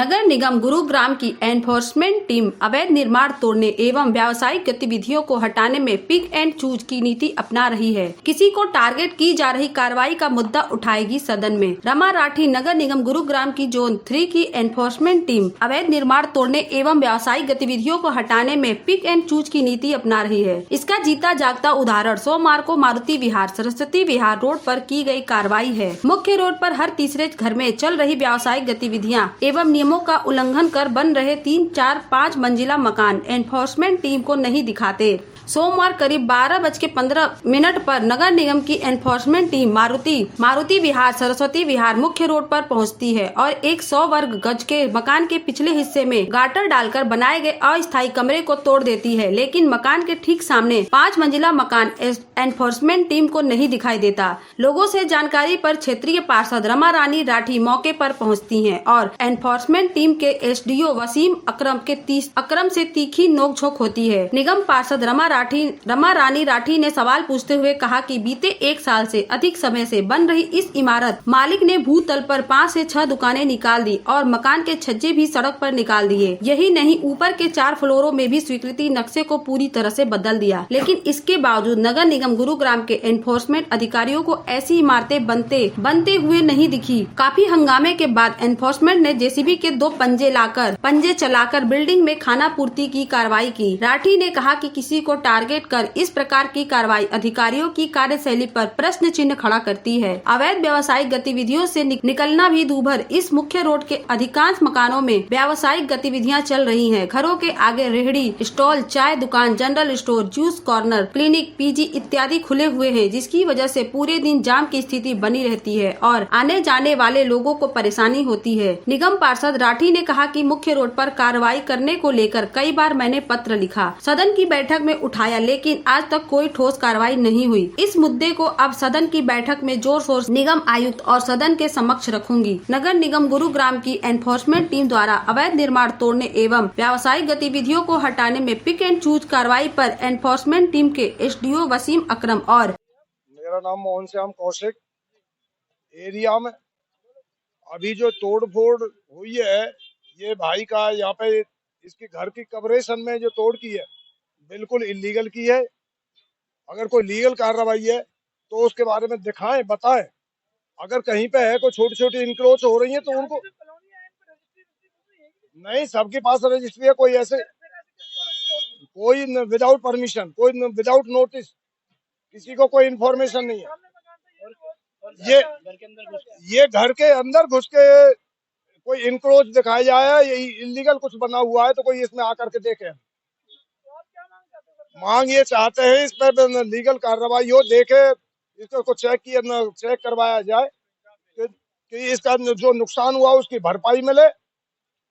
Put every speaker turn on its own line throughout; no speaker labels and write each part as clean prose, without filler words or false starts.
नगर निगम गुरुग्राम की enforcement team अवैध निर्माण तोड़ने एवं व्यावसायिक गतिविधियों को हटाने में पिक एंड चूज की नीति अपना रही है। किसी को टारगेट की जा रही कार्रवाई का मुद्दा उठाएगी सदन में। रमा राठी नगर निगम गुरुग्राम की जोन 3 की एनफोर्समेंट टीम अवैध निर्माण तोड़ने एवं व्यावसायिक गतिविधियों को हटाने में पिक एंड चूज की नीति अपना रही है। इसका जीता जागता उदाहरण सोमवार को मारुति विहार सरस्वती विहार रोड पर की गई कार्रवाई है। मुख्य रोड पर हर तीसरे घर में चल रही व्यावसायिक गतिविधियां एवं नियमों का उल्लंघन कर बन रहे 3, 4, 5 मंजिला मकान एनफोर्समेंट टीम को नहीं दिखाते। सोमवार करीब 12:15 पर नगर निगम की एनफोर्समेंट टीम मारुति विहार सरस्वती विहार मुख्य रोड पर पहुंचती है और एक 100 वर्ग गज के मकान के पिछले हिस्से में गाटर डालकर बनाए गए अस्थायी कमरे को तोड़ देती है, लेकिन मकान के ठीक सामने 5 मंजिला मकान एनफोर्समेंट टीम को नहीं दिखाई देता। लोगों से जानकारी पर क्षेत्रीय पार्षद रमा रानी राठी मौके पर पहुंचती हैं और एनफोर्समेंट टीम के एसडीओ वसीम अकरम से तीखी नोकझोंक होती है। निगम पार्षद रमा रानी राठी ने सवाल पूछते हुए कहा कि बीते 1 साल से अधिक समय से बन रही इस इमारत मालिक ने भूतल पर 5 से 6 दुकानें निकाल दी और मकान के छज्जे भी सड़क पर निकाल दिए। यही नहीं, ऊपर के 4 फ्लोरों में भी स्वीकृति नक्शे को पूरी तरह से बदल दिया, लेकिन इसके बावजूद नगर निगम गुरुग्राम के एनफोर्समेंट अधिकारियों को ऐसी इमारतें बनते हुए नहीं दिखी। काफी हंगामे के बाद एनफोर्समेंट ने जेसीबी के 2 पंजे चलाकर बिल्डिंग में खाना पूर्ति की कार्रवाई की। राठी ने कहा कि किसी को टारगेट कर इस प्रकार की कार्रवाई अधिकारियों की कार्यशैली पर प्रश्न चिन्ह खड़ा करती है। अवैध व्यावसायिक गतिविधियों से निकलना भी दूभर। इस मुख्य रोड के अधिकांश मकानों में व्यावसायिक गतिविधियां चल रही हैं। घरों के आगे रेहड़ी, स्टॉल, चाय दुकान, general store, juice corner, clinic, PG इत्यादि खुले हुए हैं, जिसकी वजह से पूरे दिन जाम की स्थिति बनी रहती है और आने जाने वाले लोगों को परेशानी होती है। निगम पार्षद राठी ने कहा कि मुख्य रोड पर कार्रवाई करने को लेकर कई बार मैंने पत्र लिखा, सदन की बैठक में उठाया, लेकिन आज तक कोई ठोस कार्रवाई नहीं हुई। इस मुद्दे को अब सदन की बैठक में जोर शोर से निगम आयुक्त और सदन के समक्ष रखूंगी। नगर निगम गुरुग्राम की एनफोर्समेंट टीम द्वारा अवैध निर्माण तोड़ने एवं व्यावसायिक गतिविधियों को हटाने में पिक एंड चूज कार्रवाई पर एनफोर्समेंट टीम के एसडीओ वसीम अकरम और
मेरा नाम मोहन श्याम कौशिक। एरिया में अभी जो तोड़ फोड़ हुई है, ये भाई का यहाँ पे इसके घर की कब्रेशन में जो तोड़ की है बिल्कुल इलीगल की है। अगर कोई लीगल कार्रवाई है तो उसके बारे में दिखाएं, बताएं। अगर कहीं पे है कोई छोटी छोटी इंक्रोच हो रही है तो उनको नहीं, सबके पास रजिस्ट्री है। कोई ऐसे कोई विदाउट परमिशन, कोई विदाउट नोटिस, किसी को कोई इन्फॉर्मेशन नहीं है। ये घर के अंदर घुस के कोई इंक्रोच दिखाया जाए, ये इलीगल कुछ बना हुआ है तो कोई इसमें आकर के देखे। मांग ये चाहते हैं इस पर लीगल कार्रवाई हो, देखे इसको चेक करवाया जाए कि इसका जो नुकसान हुआ उसकी भरपाई मिले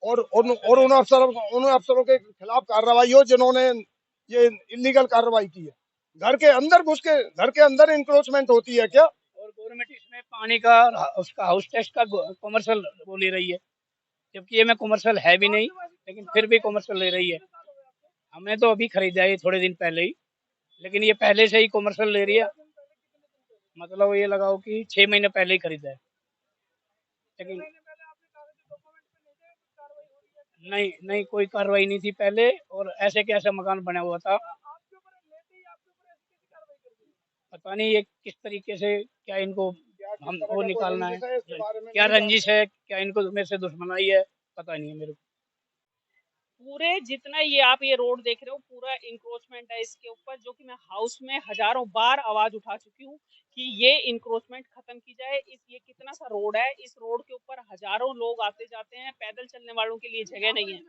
और उन अफसरों के खिलाफ कार्रवाई हो जिन्होंने ये इलीगल कार्रवाई की है। घर के अंदर घुस के घर के अंदर इंक्रोचमेंट होती है क्या?
और गवर्नमेंट इसमें पानी का उसका हाउस टैक्स का कमर्शियल वो ले रही है, जबकि ये में कमर्शियल है भी नहीं, लेकिन फिर भी कमर्शियल ले रही है। हमने तो अभी खरीदा है थोड़े दिन पहले ही, लेकिन ये पहले से ही कमर्शियल ले रही है। मतलब ये लगाओ कि 6 महीने पहले ही खरीदा है, लेकिन नहीं कोई कार्रवाई नहीं थी पहले। और ऐसे कैसा मकान बना हुआ था, पता नहीं ये किस तरीके से, क्या इनको हम वो निकालना है, क्या रंजिश है, क्या इनको मेरे से दुश्मनाई है, पता नहीं है मेरे को।
पूरे जितना ये रोड देख रहे हो पूरा इंक्रोचमेंट है इसके ऊपर, जो कि मैं हाउस में हजारों बार आवाज उठा चुकी हूँ कि ये इंक्रोचमेंट खत्म की जाए। ये कितना सा रोड है, इस रोड के ऊपर हजारों लोग आते जाते हैं, पैदल चलने वालों के लिए जगह नहीं है।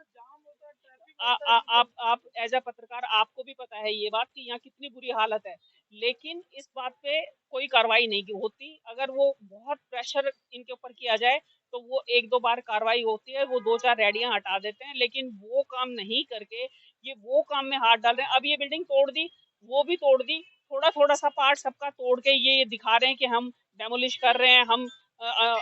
आप एज अ पत्रकार आपको भी पता है ये बात कि यहाँ कितनी बुरी हालत है, लेकिन इस बात पे कोई कार्रवाई नहीं होती। अगर वो बहुत प्रेशर इनके ऊपर किया जाए तो वो 1-2 बार कार्रवाई होती है, वो 2-4 रेडियां हटा देते हैं, लेकिन वो काम नहीं करके ये वो काम में हाथ डाल रहे हैं। अब ये बिल्डिंग तोड़ दी, वो भी तोड़ दी, थोड़ा सा पार्ट सबका तोड़ के ये दिखा रहे हैं कि हम डेमोलिश कर रहे हैं, हम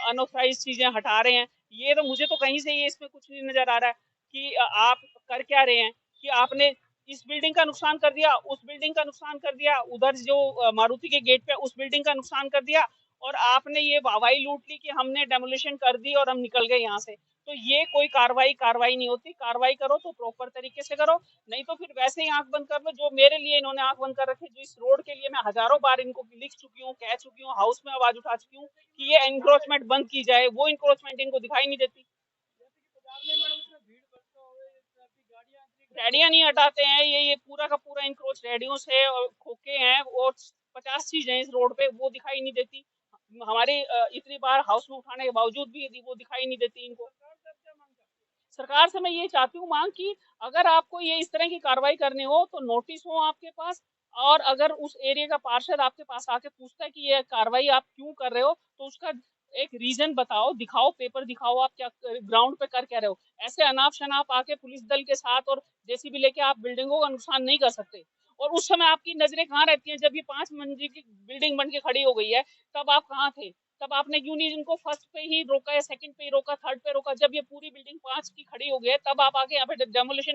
अनऑथराइज चीजें हटा रहे हैं। ये तो मुझे तो कहीं से ये इसमें कुछ नहीं नजर आ रहा है कि आप कर क्या रहे हैं। कि आपने इस बिल्डिंग का नुकसान कर दिया, उस बिल्डिंग का नुकसान कर दिया, उधर जो मारुति के गेट पे उस बिल्डिंग का नुकसान कर दिया, और आपने ये वाहवाही लूट ली कि हमने डेमोलिशन कर दी और हम निकल गए यहाँ से। तो ये कोई कार्रवाई नहीं होती। कार्रवाई करो तो प्रॉपर तरीके से करो, नहीं तो फिर वैसे ही आंख बंद कर लो। जो मेरे लिए इन्होंने आंख बंद कर रखी, जो इस रोड के लिए मैं हजारों बार इनको लिख चुकी हूँ, कह चुकी हूँ, हाउस में आवाज उठा चुकी हूँ कि ये एनक्रोचमेंट बंद की जाए, वो एनक्रोचमेंट इनको दिखाई नहीं देती। रेडियां नहीं हटाते हैं, ये पूरा का पूरा इंक्रोच रेडियो से और खोखे हैं और 50 चीजें इस रोड पे, वो दिखाई नहीं देती। हमारी इतनी बार हाउस में उठाने के बावजूद भी यदि वो दिखाई नहीं देती इनको। सरकार से मैं ये चाहती हूँ मांग कि अगर आपको ये इस तरह की कार्रवाई करनी हो तो नोटिस हो आपके पास, और अगर उस एरिया का पार्षद आपके पास आके पूछता है कि ये कार्रवाई आप क्यों कर रहे हो, तो उसका एक रीजन बताओ, दिखाओ, पेपर दिखाओ, आप क्या ग्राउंड पे कर क्या रहे हो। ऐसे अनाप शनाप आके पुलिस दल के साथ और जेसीबी लेके आप बिल्डिंगों का नुकसान नहीं कर सकते। और उस समय आपकी नजरें कहाँ रहती हैं? जब ये 5 मंजिल की बिल्डिंग बन के खड़ी हो गई है, तब आप कहाँ थे? तब आपने क्यों नहीं इनको फर्स्ट पे ही रोका या सेकंड पे ही रोका, थर्ड पे रोका? जब ये पूरी बिल्डिंग 5 की खड़ी हो गई है, तब आप आके यहाँ पे डेमोलिशन